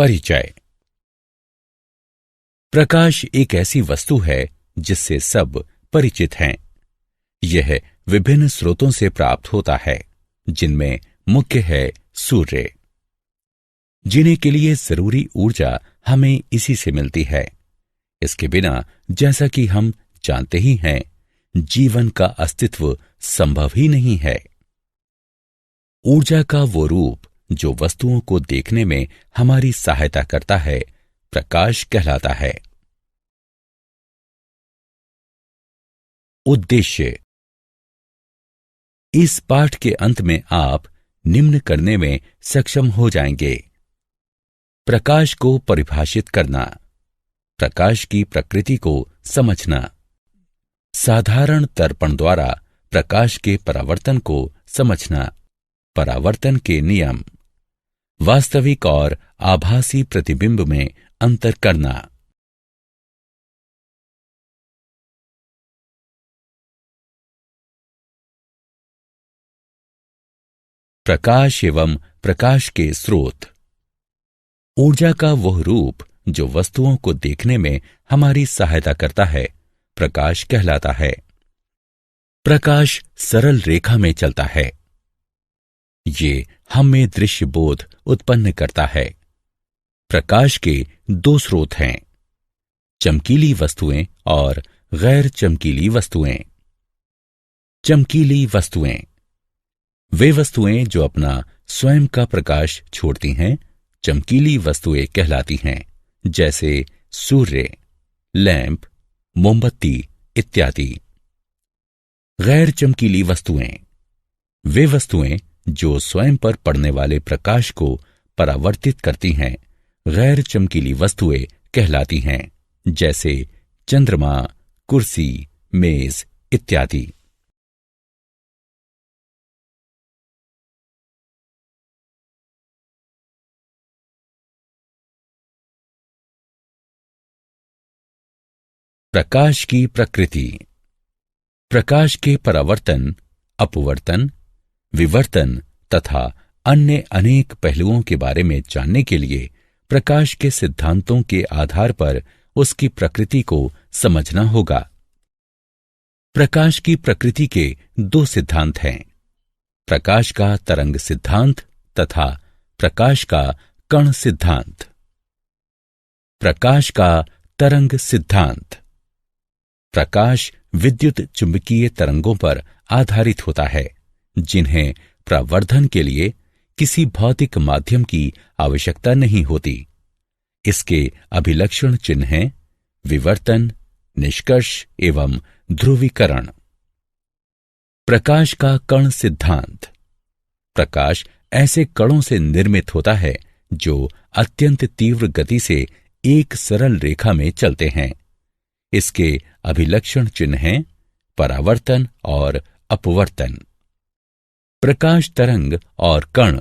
परिचय। प्रकाश एक ऐसी वस्तु है जिससे सब परिचित हैं। यह विभिन्न स्रोतों से प्राप्त होता है, जिनमें मुख्य है सूर्य। जीने के लिए जरूरी ऊर्जा हमें इसी से मिलती है। इसके बिना, जैसा कि हम जानते ही हैं, जीवन का अस्तित्व संभव ही नहीं है। ऊर्जा का वो रूप जो वस्तुओं को देखने में हमारी सहायता करता है, प्रकाश कहलाता है। उद्देश्य। इस पाठ के अंत में आप निम्न करने में सक्षम हो जाएंगे: प्रकाश को परिभाषित करना, प्रकाश की प्रकृति को समझना, साधारण दर्पण द्वारा प्रकाश के परावर्तन को समझना, परावर्तन के नियम, वास्तविक और आभासी प्रतिबिंब में अंतर करना। प्रकाश एवं प्रकाश के स्रोत। ऊर्जा का वह रूप जो वस्तुओं को देखने में हमारी सहायता करता है, प्रकाश कहलाता है। प्रकाश सरल रेखा में चलता है। ये हम में दृश्य बोध उत्पन्न करता है। प्रकाश के दो स्रोत हैं: चमकीली वस्तुएं और गैर चमकीली वस्तुएं। चमकीली वस्तुएं वे वस्तुएं जो अपना स्वयं का प्रकाश छोड़ती हैं, चमकीली वस्तुएं कहलाती हैं, जैसे सूर्य, लैंप, मोमबत्ती इत्यादि। गैर चमकीली वस्तुएं वे वस्तुएं जो स्वयं पर पड़ने वाले प्रकाश को परावर्तित करती हैं, गैर चमकीली वस्तुएं कहलाती हैं, जैसे चंद्रमा, कुर्सी, मेज इत्यादि। प्रकाश की प्रकृति। प्रकाश के परावर्तन, अपवर्तन, विवर्तन तथा अन्य अनेक पहलुओं के बारे में जानने के लिए प्रकाश के सिद्धांतों के आधार पर उसकी प्रकृति को समझना होगा। प्रकाश की प्रकृति के दो सिद्धांत हैं: प्रकाश का तरंग सिद्धांत तथा प्रकाश का कण सिद्धांत। प्रकाश का तरंग सिद्धांत। प्रकाश विद्युत चुंबकीय तरंगों पर आधारित होता है, जिन्हें प्रवर्धन के लिए किसी भौतिक माध्यम की आवश्यकता नहीं होती। इसके अभिलक्षण चिन्ह हैं विवर्तन, निष्कर्ष एवं ध्रुवीकरण। प्रकाश का कण सिद्धांत। प्रकाश ऐसे कणों से निर्मित होता है जो अत्यंत तीव्र गति से एक सरल रेखा में चलते हैं। इसके अभिलक्षण चिन्ह हैं परावर्तन और अपवर्तन। प्रकाश तरंग और कण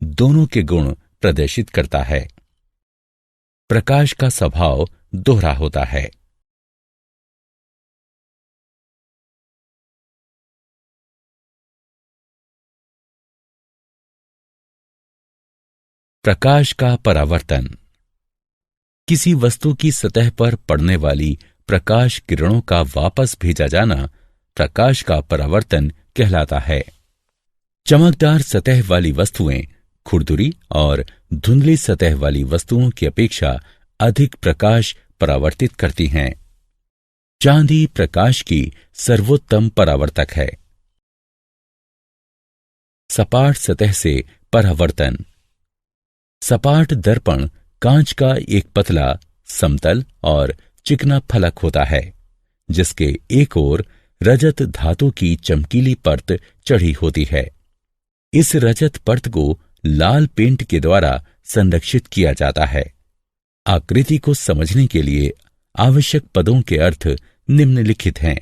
दोनों के गुण प्रदर्शित करता है। प्रकाश का स्वभाव दोहरा होता है। प्रकाश का परावर्तन। किसी वस्तु की सतह पर पड़ने वाली प्रकाश किरणों का वापस भेजा जाना प्रकाश का परावर्तन कहलाता है। चमकदार सतह वाली वस्तुएं खुरदुरी और धुंधली सतह वाली वस्तुओं की अपेक्षा अधिक प्रकाश परावर्तित करती हैं। चांदी प्रकाश की सर्वोत्तम परावर्तक है। सपाट सतह से परावर्तन। सपाट दर्पण कांच का एक पतला, समतल और चिकना फलक होता है, जिसके एक ओर रजत धातु की चमकीली परत चढ़ी होती है। इस रजत परत को लाल पेंट के द्वारा संरक्षित किया जाता है। आकृति को समझने के लिए आवश्यक पदों के अर्थ निम्नलिखित हैं: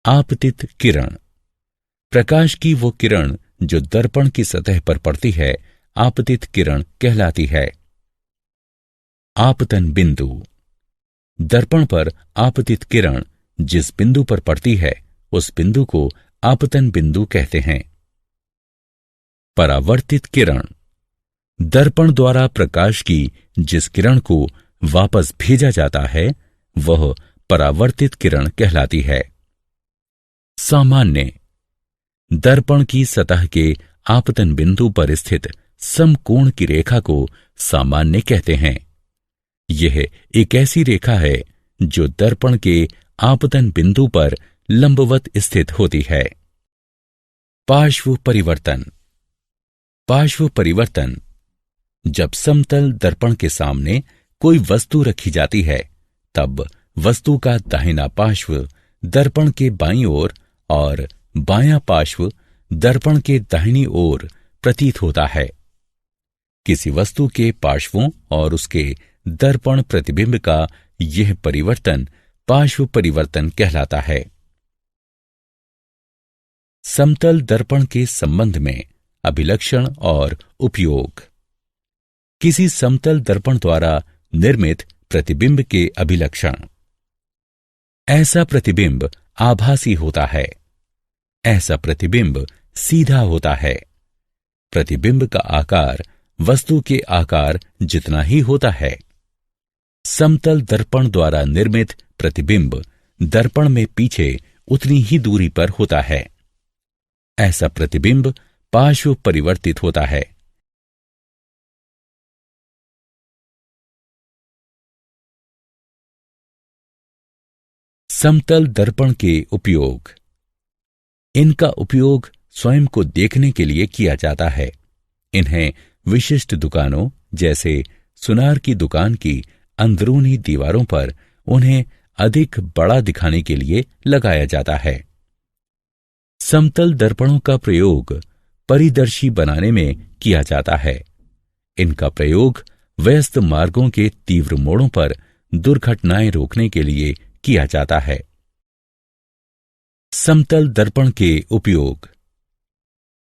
आपतित किरण। प्रकाश की वो किरण जो दर्पण की सतह पर पड़ती है, आपतित किरण कहलाती है। आपतन बिंदु। दर्पण पर आपतित किरण जिस बिंदु पर पड़ती है, उस बिंदु को आपतन बिंदु कहते हैं। परावर्तित किरण। दर्पण द्वारा प्रकाश की जिस किरण को वापस भेजा जाता है वह परावर्तित किरण कहलाती है। सामान्य दर्पण की सतह के आपतन बिंदु पर स्थित समकोण की रेखा को सामान्य कहते हैं। यह एक ऐसी रेखा है जो दर्पण के आपतन बिंदु पर लंबवत स्थित होती है। पार्श्व परिवर्तन। पार्श्व परिवर्तन जब समतल दर्पण के सामने कोई वस्तु रखी जाती है तब वस्तु का दाहिना पार्श्व दर्पण के बाईं ओर और बायां पार्श्व दर्पण के दाहिनी ओर प्रतीत होता है। किसी वस्तु के पार्श्वों और उसके दर्पण प्रतिबिंब का यह परिवर्तन पार्श्व परिवर्तन कहलाता है। समतल दर्पण के संबंध में अभिलक्षण और उपयोग। किसी समतल दर्पण द्वारा निर्मित प्रतिबिंब के अभिलक्षण। ऐसा प्रतिबिंब आभासी होता है। ऐसा प्रतिबिंब सीधा होता है। प्रतिबिंब का आकार वस्तु के आकार जितना ही होता है। समतल दर्पण द्वारा निर्मित प्रतिबिंब दर्पण में पीछे उतनी ही दूरी पर होता है। ऐसा प्रतिबिंब पार्श्व परिवर्तित होता है। समतल दर्पण के उपयोग। इनका उपयोग स्वयं को देखने के लिए किया जाता है। इन्हें विशिष्ट दुकानों जैसे सुनार की दुकान की अंदरूनी दीवारों पर उन्हें अधिक बड़ा दिखाने के लिए लगाया जाता है। समतल दर्पणों का प्रयोग परिदर्शी बनाने में किया जाता है। इनका प्रयोग व्यस्त मार्गों के तीव्र मोड़ों पर दुर्घटनाएं रोकने के लिए किया जाता है। समतल दर्पण के उपयोग।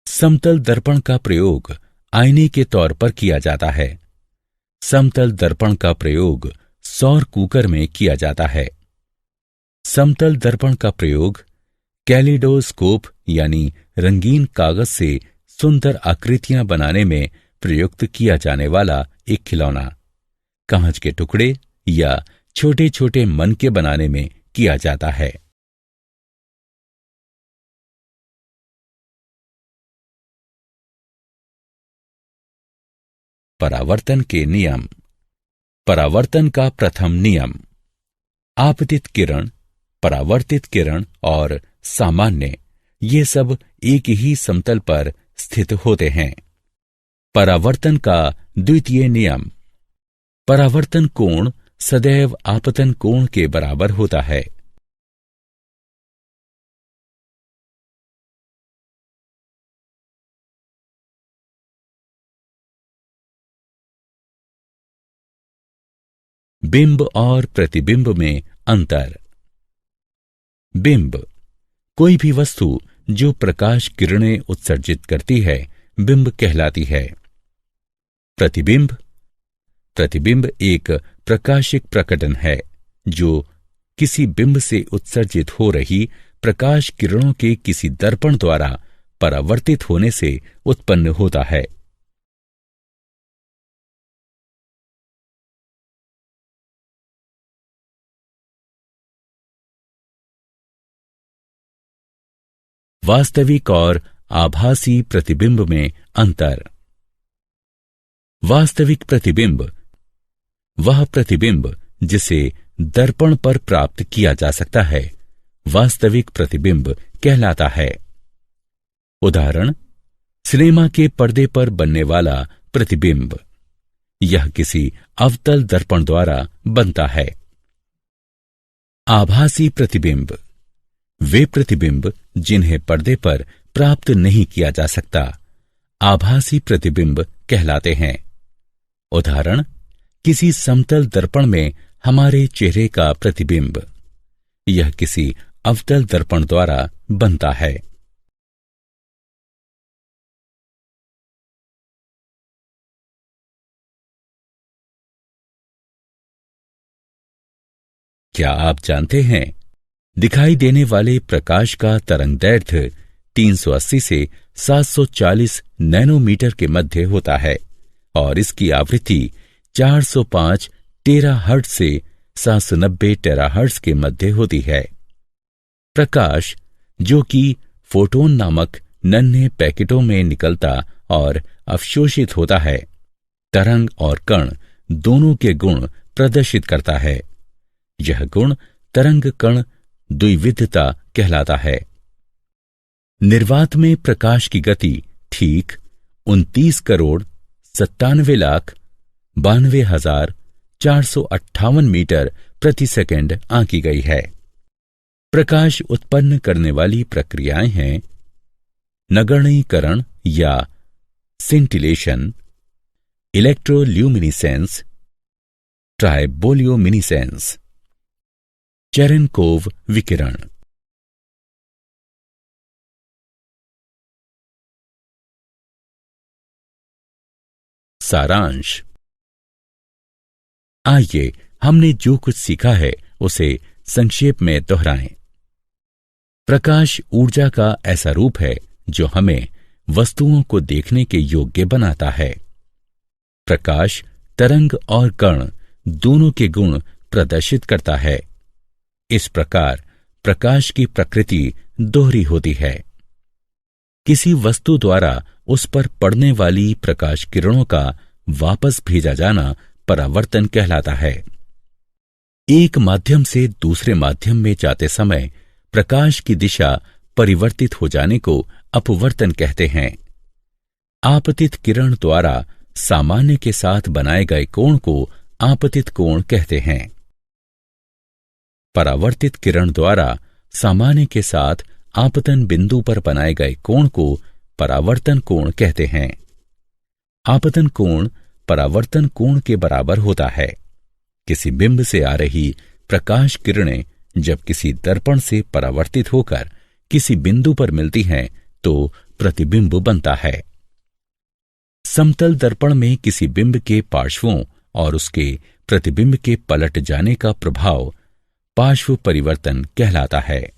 समतल दर्पण का प्रयोग आईने के तौर पर किया जाता है। समतल दर्पण का प्रयोग सौर कुकर में किया जाता है। समतल दर्पण का प्रयोग कैलिडोस्कोप यानी रंगीन कागज से सुंदर आकृतियां बनाने में प्रयुक्त किया जाने वाला एक खिलौना, कांच के टुकड़े या छोटे छोटे मनके बनाने में किया जाता है। परावर्तन के नियम। परावर्तन का प्रथम नियम। आपतित किरण, परावर्तित किरण और सामान्य ये सब एक ही समतल पर स्थित होते हैं। परावर्तन का द्वितीय नियम। परावर्तन कोण सदैव आपतन कोण के बराबर होता है। बिंब और प्रतिबिंब में अंतर। बिंब कोई भी वस्तु जो प्रकाश किरणें उत्सर्जित करती है बिंब कहलाती है। प्रतिबिंब। प्रतिबिंब एक प्रकाशिक प्रकटन है जो किसी बिंब से उत्सर्जित हो रही प्रकाश किरणों के किसी दर्पण द्वारा परावर्तित होने से उत्पन्न होता है। वास्तविक और आभासी प्रतिबिंब में अंतर। वास्तविक प्रतिबिंब वह प्रतिबिंब जिसे दर्पण पर प्राप्त किया जा सकता है वास्तविक प्रतिबिंब कहलाता है। उदाहरण, सिनेमा के पर्दे पर बनने वाला प्रतिबिंब। यह किसी अवतल दर्पण द्वारा बनता है। आभासी प्रतिबिंब वे प्रतिबिंब जिन्हें पर्दे पर प्राप्त नहीं किया जा सकता आभासी प्रतिबिंब कहलाते हैं। उदाहरण, किसी समतल दर्पण में हमारे चेहरे का प्रतिबिंब। यह किसी अवतल दर्पण द्वारा बनता है। क्या आप जानते हैं, दिखाई देने वाले प्रकाश का तरंगदैर्घ्य 380 से 740 नैनोमीटर के मध्य होता है और इसकी आवृत्ति 405 टेराहर्ट्ज से 790 टेराहर्ट्ज के मध्य होती है। प्रकाश, जो कि फोटोन नामक नन्हे पैकेटों में निकलता और अवशोषित होता है, तरंग और कण दोनों के गुण प्रदर्शित करता है। यह गुण तरंग कण द्विविधता कहलाता है। निर्वात में प्रकाश की गति ठीक 29,97,92,458 मीटर प्रति सेकंड आंकी गई है। प्रकाश उत्पन्न करने वाली प्रक्रियाएं हैं नगण्यीकरण या सिंटिलेशन, इलेक्ट्रोल्यूमिनिसेंस, ट्राइबोल्यूमिनिसेंस, चेरेनकोव विकिरण। सारांश। आइए हमने जो कुछ सीखा है उसे संक्षेप में दोहराएं। प्रकाश ऊर्जा का ऐसा रूप है जो हमें वस्तुओं को देखने के योग्य बनाता है। प्रकाश तरंग और कण दोनों के गुण प्रदर्शित करता है। इस प्रकार प्रकाश की प्रकृति दोहरी होती है। किसी वस्तु द्वारा उस पर पड़ने वाली प्रकाश किरणों का वापस भेजा जाना परावर्तन कहलाता है। एक माध्यम से दूसरे माध्यम में जाते समय प्रकाश की दिशा परिवर्तित हो जाने को अपवर्तन कहते हैं। आपतित किरण द्वारा सामान्य के साथ बनाए गए कोण को आपतित कोण कहते हैं। परावर्तित किरण द्वारा सामान्य के साथ आपतन बिंदु पर बनाए गए कोण को परावर्तन कोण कहते हैं। आपतन कोण परावर्तन कोण के बराबर होता है। किसी बिंब से आ रही प्रकाश किरणें जब किसी दर्पण से परावर्तित होकर किसी बिंदु पर मिलती हैं तो प्रतिबिंब बनता है। समतल दर्पण में किसी बिंब के पार्श्वों और उसके प्रतिबिंब के पलट जाने का प्रभाव पार्श्व परिवर्तन कहलाता है।